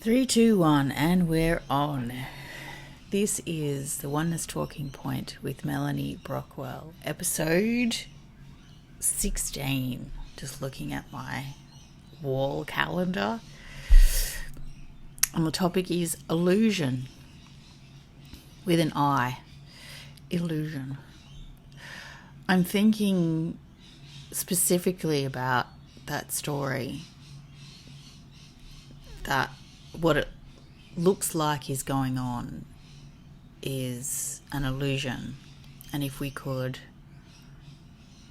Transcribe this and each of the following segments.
Three, two, one, and we're on. This is the Oneness Talking Point with Melanie Brockwell, episode 16. Just looking at my wall calendar. And the topic is illusion. With an I. Illusion. I'm thinking specifically about that story. That what it looks like is going on is an illusion. And if we could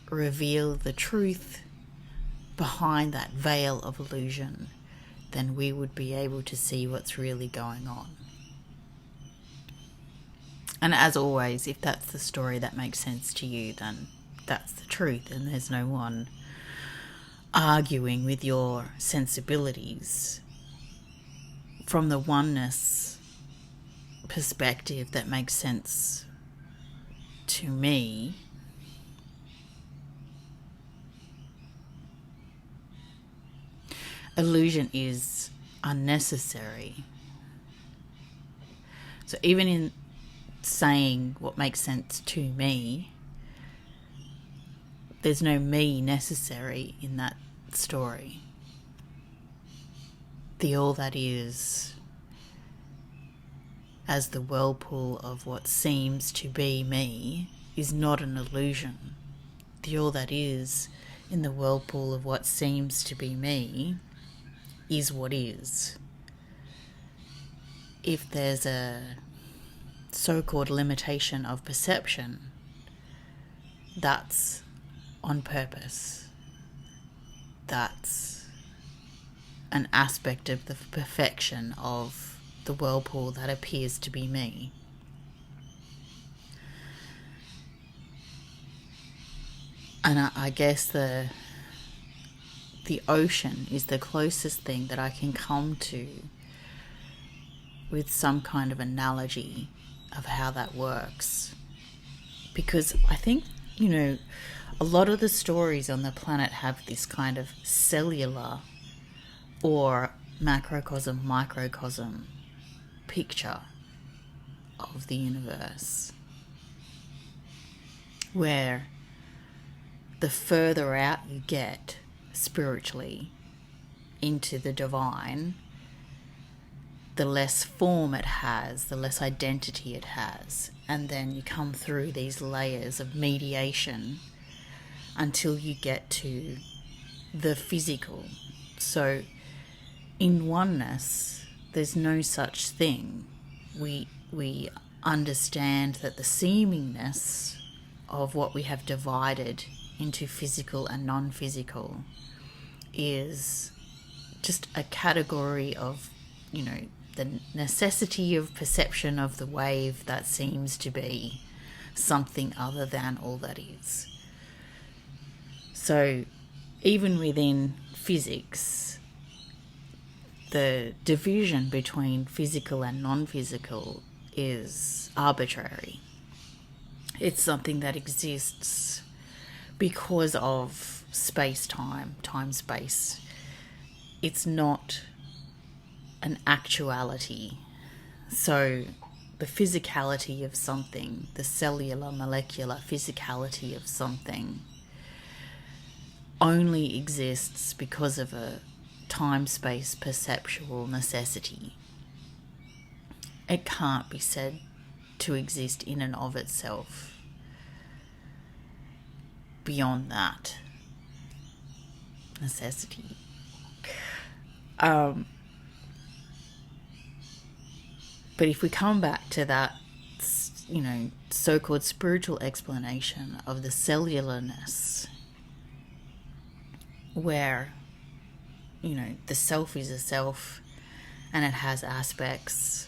reveal the truth behind that veil of illusion, then we would be able to see what's really going on. And as always, if that's the story that makes sense to you, then that's the truth, and there's no one arguing with your sensibilities. From the oneness perspective that makes sense to me, illusion is unnecessary. So even in saying what makes sense to me, there's no me necessary in that story. The all that is, as the whirlpool of what seems to be me, is not an illusion. The all that is in the whirlpool of what seems to be me is what is. If there's a so-called limitation of perception, that's on purpose. That's an aspect of the perfection of the whirlpool that appears to be me. And I guess the ocean is the closest thing that I can come to with some kind of analogy of how that works. Because I think, a lot of the stories on the planet have this kind of cellular or macrocosm, microcosm picture of the universe, where the further out you get spiritually into the divine, the less form it has, the less identity it has, and then you come through these layers of mediation until you get to the physical. So in oneness, there's no such thing. We understand that the seemingness of what we have divided into physical and non-physical is just a category of, the necessity of perception of the wave that seems to be something other than all that is. So even within physics, the division between physical and non-physical is arbitrary. It's something that exists because of space-time, time-space. It's not an actuality. So the physicality of something, the cellular, molecular physicality of something, only exists because of a time-space perceptual necessity. It can't be said to exist in and of itself beyond that necessity. But if we come back to that, so-called spiritual explanation of the cellularness, where the self is a self and it has aspects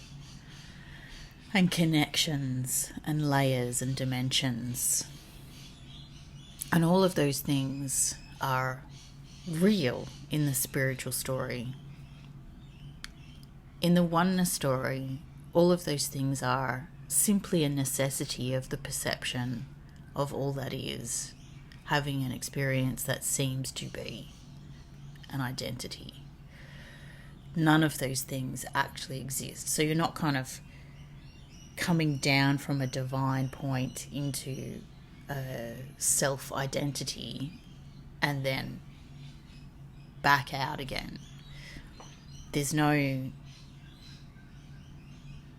and connections and layers and dimensions, and all of those things are real in the spiritual story. In the oneness story, all of those things are simply a necessity of the perception of all that is, having an experience that seems to be an identity. none of those things actually exist. So you're not kind of coming down from a divine point into a self-identity and then back out again. There's no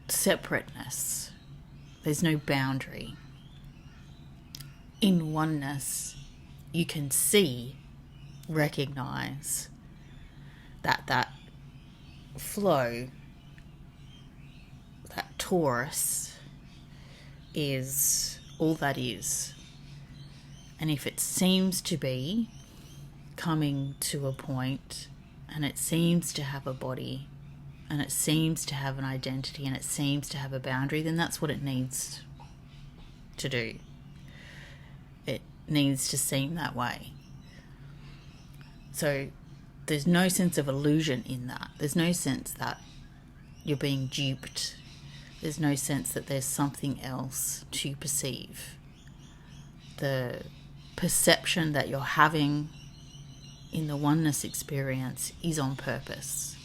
separateness. There's no boundary. In oneness, you can see, recognize that flow, that torus, is all that is. And if it seems to be coming to a point, and it seems to have a body, and it seems to have an identity, and it seems to have a boundary, then that's what it needs to do. It needs to seem that way. So there's no sense of illusion in that. There's no sense that you're being duped. There's no sense that there's something else to perceive. The perception that you're having in the oneness experience is on purpose.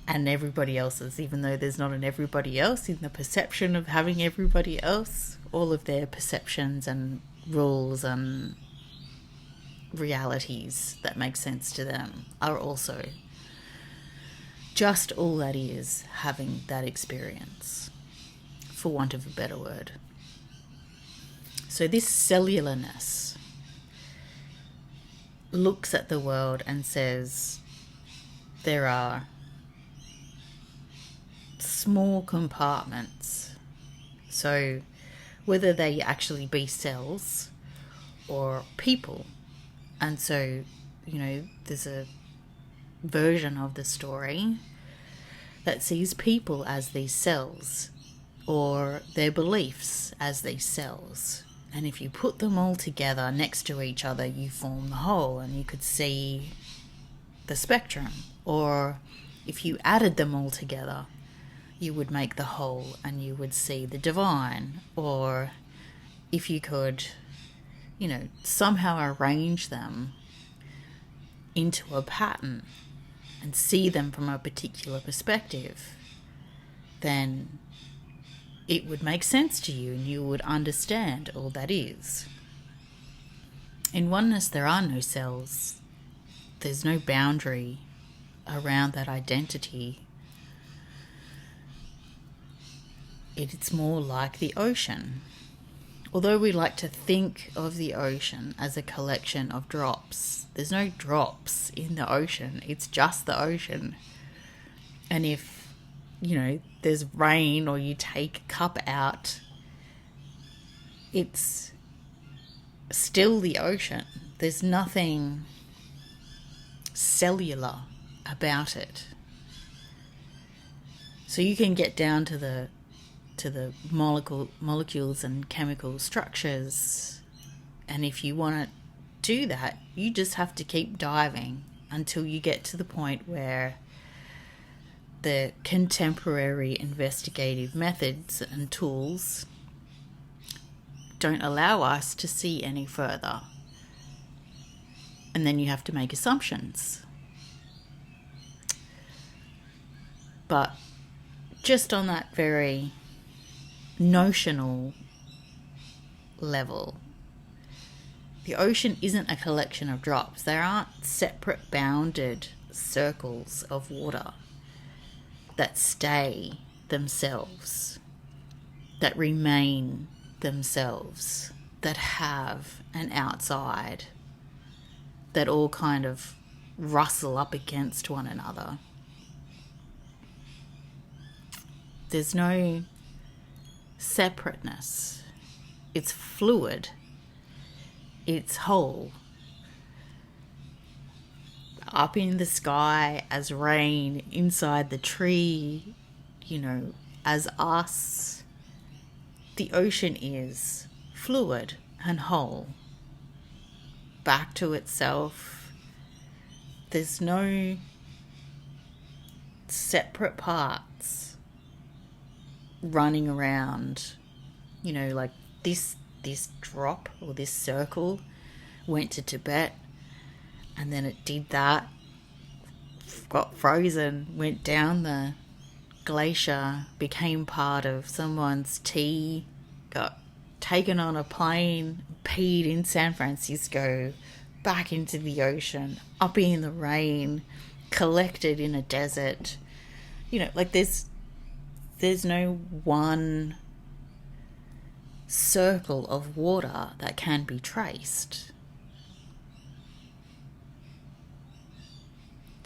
And everybody else's, even though there's not an everybody else, in the perception of having everybody else, all of their perceptions and rules and realities that make sense to them are also just all that is having that experience, for want of a better word. So this cellularness looks at the world and says there are small compartments. So whether they actually be cells or people. And so, there's a version of the story that sees people as these cells, or their beliefs as these cells. And if you put them all together next to each other, you form the whole, and you could see the spectrum. Or if you added them all together, you would make the whole, and you would see the divine. Or if you could, somehow arrange them into a pattern and see them from a particular perspective, then it would make sense to you and you would understand all that is. In oneness, there are no cells. There's no boundary around that identity. It's more like the ocean. Although we like to think of the ocean as a collection of drops, there's no drops in the ocean. It's just the ocean. And if, there's rain or you take a cup out, it's still the ocean. There's nothing cellular about it. So you can get down to the molecules and chemical structures, and if you want to do that, you just have to keep diving until you get to the point where the contemporary investigative methods and tools don't allow us to see any further, and then you have to make assumptions. But just on that very notional level, the ocean isn't a collection of drops. There aren't separate bounded circles of water that stay themselves, that remain themselves, that have an outside, that all kind of rustle up against one another. There's no separateness. It's fluid. It's whole. Up in the sky as rain, inside the tree, as us. The ocean is fluid and whole. Back to itself. There's no separate parts running around, like this drop or this circle went to Tibet, And then it did that, got frozen, went down the glacier, became part of someone's tea, got taken on a plane, peed in San Francisco, back into the ocean, up in the rain, collected in a desert. Like there's no one circle of water that can be traced.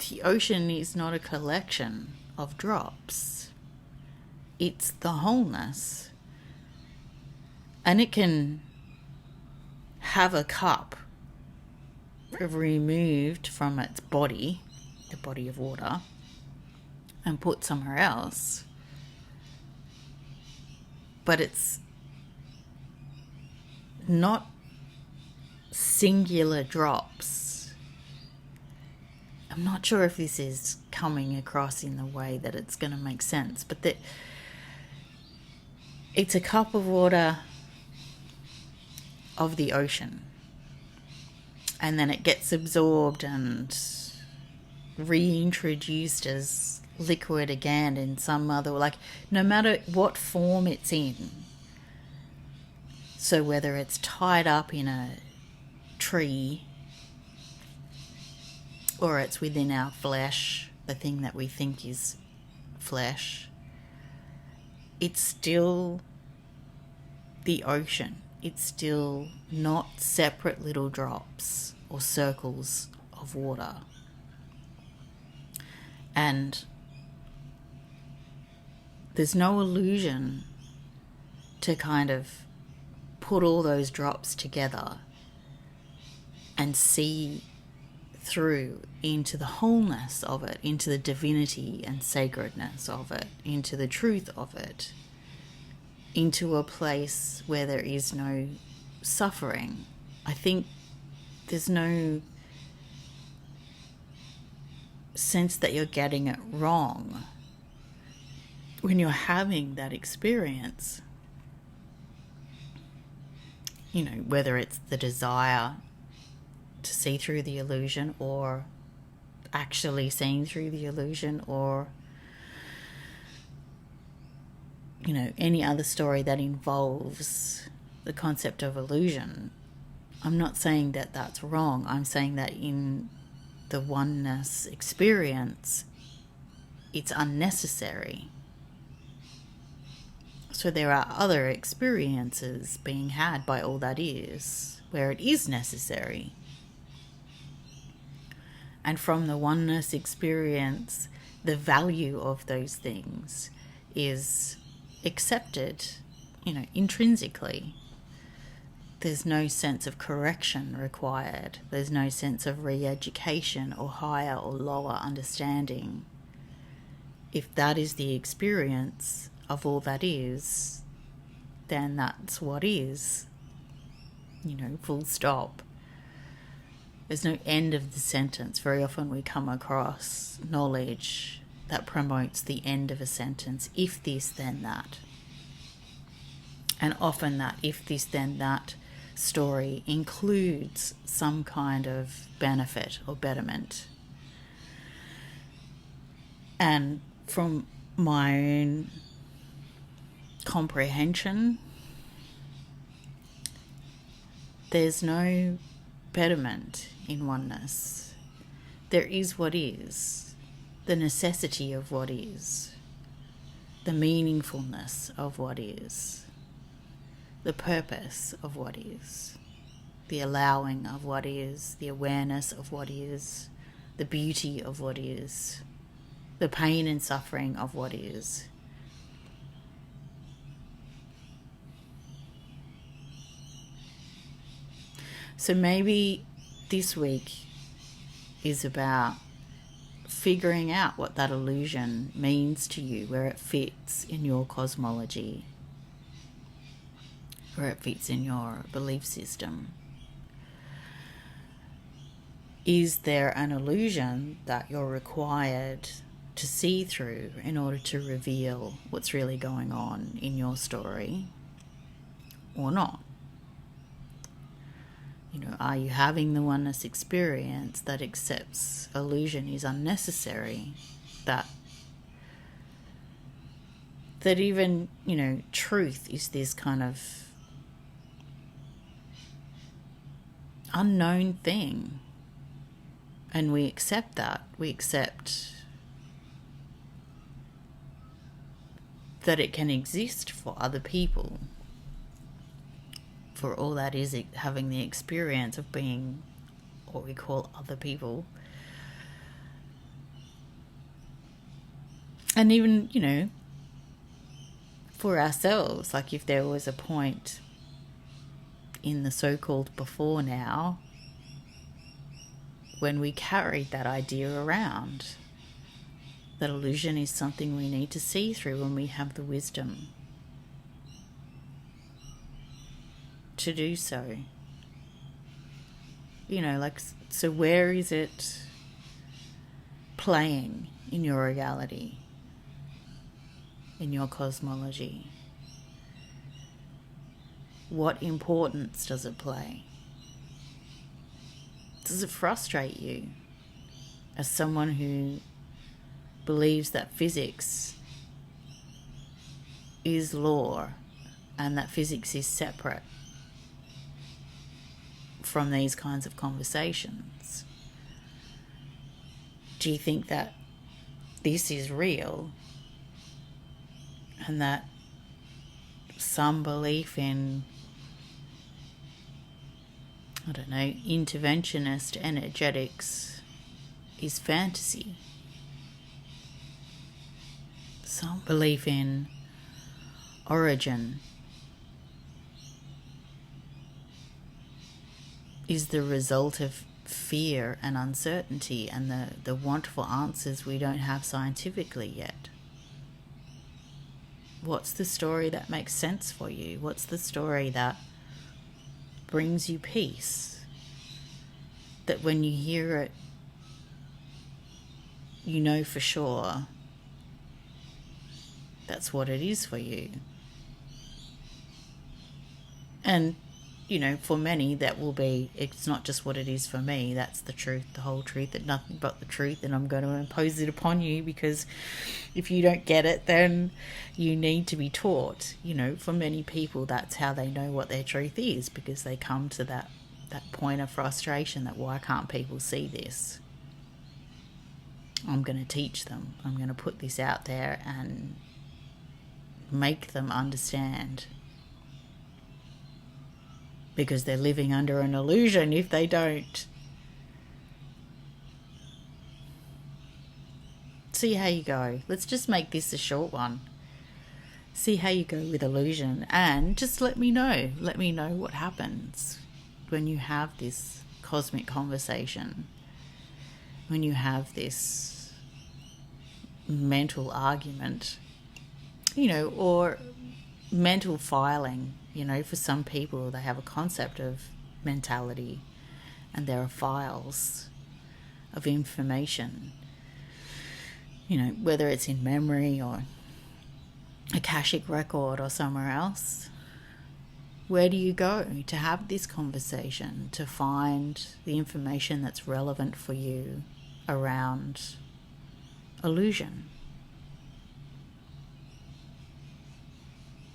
The ocean is not a collection of drops. It's the wholeness. And it can have a cup removed from its body, the body of water, and put somewhere else. But it's not singular drops. I'm not sure if this is coming across in the way that it's going to make sense, but it's a cup of water of the ocean, and then it gets absorbed and reintroduced as liquid again in some other, like, no matter what form it's in. So whether it's tied up in a tree, or it's within our flesh, the thing that we think is flesh, it's still the ocean. It's still not separate little drops or circles of water. And there's no illusion to kind of put all those drops together and see through into the wholeness of it, into the divinity and sacredness of it, into the truth of it, into a place where there is no suffering. I think there's no sense that you're getting it wrong when you're having that experience. Whether it's the desire to see through the illusion, or actually seeing through the illusion, or any other story that involves the concept of illusion. I'm not saying that that's wrong. I'm saying that in the oneness experience, it's unnecessary. So there are other experiences being had by all that is, where it is necessary. And from the oneness experience, the value of those things is accepted, intrinsically. There's no sense of correction required. There's no sense of re-education or higher or lower understanding. If that is the experience of all that is, then that's what is. Full stop. There's no end of the sentence. Very often we come across knowledge that promotes the end of a sentence. If this, then that. And often that if this, then that story includes some kind of benefit or betterment. And from my own comprehension, there's no betterment in oneness. There is what is, the necessity of what is, the meaningfulness of what is, the purpose of what is, the allowing of what is, the awareness of what is, the beauty of what is, the pain and suffering of what is. So maybe this week is about figuring out what that illusion means to you, where it fits in your cosmology, where it fits in your belief system. Is there an illusion that you're required to see through in order to reveal what's really going on in your story, or not? Are you having the oneness experience that accepts illusion is unnecessary? That even, truth is this kind of unknown thing. And we accept that. We accept that it can exist for other people. For all that is having the experience of being what we call other people. And even, for ourselves, like if there was a point in the so-called before now when we carried that idea around, that illusion is something we need to see through when we have the wisdom to do so. So where is it playing in your reality, in your cosmology? What importance does it play? Does it frustrate you as someone who believes that physics is law and that physics is separate from these kinds of conversations? Do you think that this is real and that some belief in, interventionist energetics is fantasy? Some belief in origin is the result of fear and uncertainty and the wonderful answers we don't have scientifically yet. What's the story that makes sense for you? What's the story that brings you peace? That when you hear it, you know for sure that's what it is for you. And for many, that will be, it's not just what it is for me, that's the truth, the whole truth, and nothing but the truth, and I'm going to impose it upon you, because if you don't get it, then you need to be taught. For many people, that's how they know what their truth is, because they come to that point of frustration that, why can't people see this? I'm going to teach them. I'm going to put this out there and make them understand. Because they're living under an illusion if they don't. See how you go. Let's just make this a short one. See how you go with illusion, and just let me know. Let me know what happens when you have this cosmic conversation, when you have this mental argument, or mental filing. For some people, they have a concept of mentality, and there are files of information, whether it's in memory or Akashic record or somewhere else. Where do you go to have this conversation, to find the information that's relevant for you around illusion?